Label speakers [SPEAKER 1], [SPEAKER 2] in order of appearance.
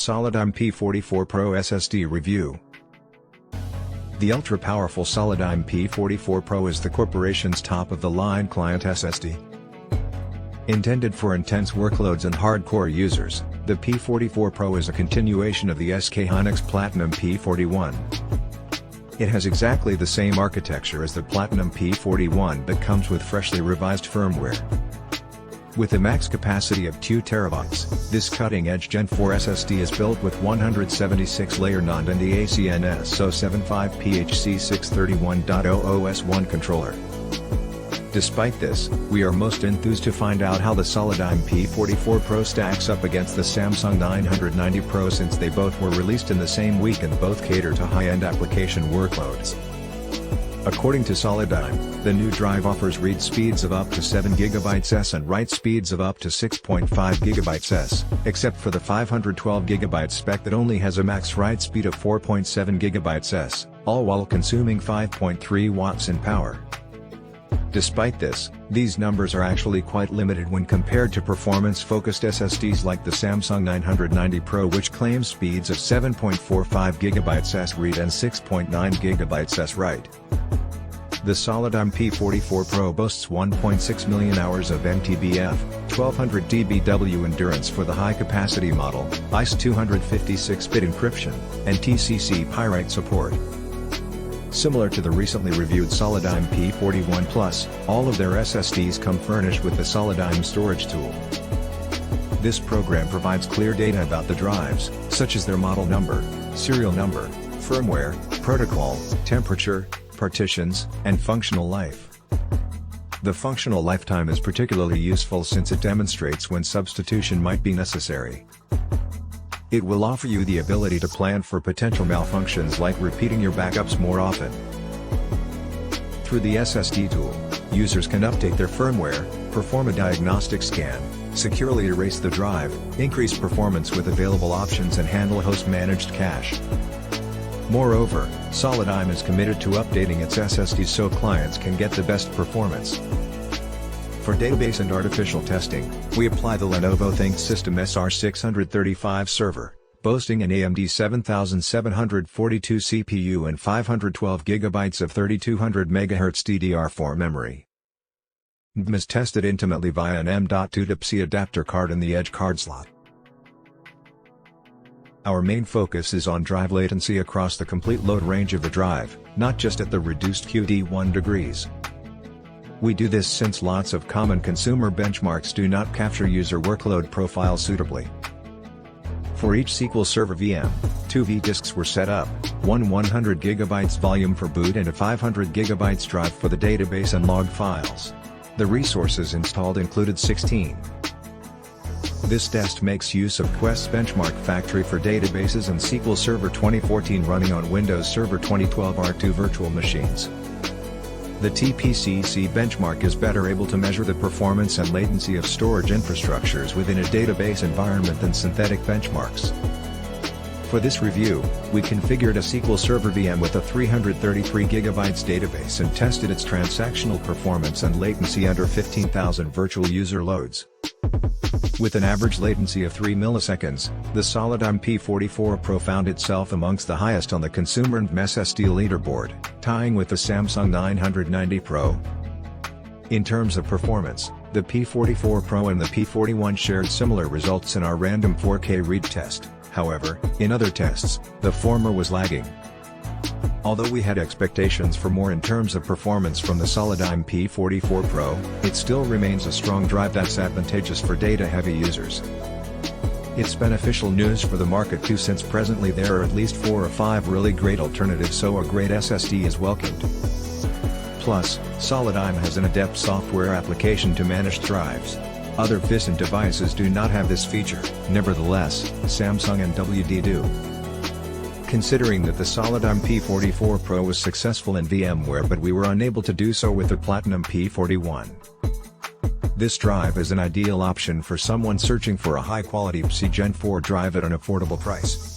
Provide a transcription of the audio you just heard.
[SPEAKER 1] Solidigm P44 Pro SSD Review. The ultra-powerful Solidigm P44 Pro is the corporation's top-of-the-line client SSD. Intended for intense workloads and hardcore users, the P44 Pro is a continuation of the SK Hynix Platinum P41. It has exactly the same architecture as the Platinum P41 but comes with freshly revised firmware. With a max capacity of 2 TB, this cutting-edge Gen 4 SSD is built with 176-layer non-NDACN SO75PHC631.0 OS1 controller. Despite this, we are most enthused to find out how the Solidigm P44 Pro stacks up against the Samsung 990 Pro, since they both were released in the same week and both cater to high-end application workloads. According to Solidigm, the new drive offers read speeds of up to 7 GB s and write speeds of up to 6.5 GB s, except for the 512 GB spec that only has a max write speed of 4.7 GB s, all while consuming 5.3 watts in power. Despite this, these numbers are actually quite limited when compared to performance-focused SSDs like the Samsung 990 Pro, which claims speeds of 7.45 GB s read and 6.9 GB s write. The Solidigm P44 Pro boasts 1.6 million hours of MTBF, 1200 dBW endurance for the high-capacity model, ICE 256-bit encryption, and TCC Pyrite support. Similar to the recently reviewed Solidigm P41 Plus, all of their SSDs come furnished with the Solidigm storage tool. This program provides clear data about the drives, such as their model number, serial number, firmware, protocol, temperature, partitions, and functional life. The functional lifetime is particularly useful since it demonstrates when substitution might be necessary. It will offer you the ability to plan for potential malfunctions like repeating your backups more often. Through the SSD tool, users can update their firmware, perform a diagnostic scan, securely erase the drive, increase performance with available options, and handle host-managed cache. Moreover, Solidigm is committed to updating its SSDs so clients can get the best performance. For database and artificial testing, we apply the Lenovo ThinkSystem SR635 server, boasting an AMD 7742 CPU and 512 GB of 3200 MHz DDR4 memory. NVMe is tested intimately via an M.2 Type-C adapter card in the edge card slot. Our main focus is on drive latency across the complete load range of the drive, not just at the reduced QD1 degrees. We do this since lots of common consumer benchmarks do not capture user workload profiles suitably. For each SQL Server VM, 2 vDisks were set up, one 100 GB volume for boot and a 500 GB drive for the database and log files. The resources installed included 16. This test makes use of Quest's Benchmark Factory for databases and SQL Server 2014 running on Windows Server 2012 R2 virtual machines. The TPCC benchmark is better able to measure the performance and latency of storage infrastructures within a database environment than synthetic benchmarks. For this review, we configured a SQL Server VM with a 333 GB database and tested its transactional performance and latency under 15,000 virtual user loads. With an average latency of 3 milliseconds, the Solidigm P44 Pro found itself amongst the highest on the consumer NVMe SSD leaderboard, tying with the Samsung 990 Pro. In terms of performance, the P44 Pro and the P41 shared similar results in our random 4K read test. However, in other tests, the former was lagging. Although we had expectations for more in terms of performance from the Solidigm P44 Pro, it still remains a strong drive that's advantageous for data-heavy users. It's beneficial news for the market too, since presently there are at least 4 or 5 really great alternatives, so a great SSD is welcomed. Plus, Solidigm has an adept software application to manage drives. Other FISN devices do not have this feature, nevertheless, Samsung and WD do. Considering that the Solidigm P44 Pro was successful in VMware but we were unable to do so with the Platinum P41. This drive is an ideal option for someone searching for a high-quality PC Gen 4 drive at an affordable price.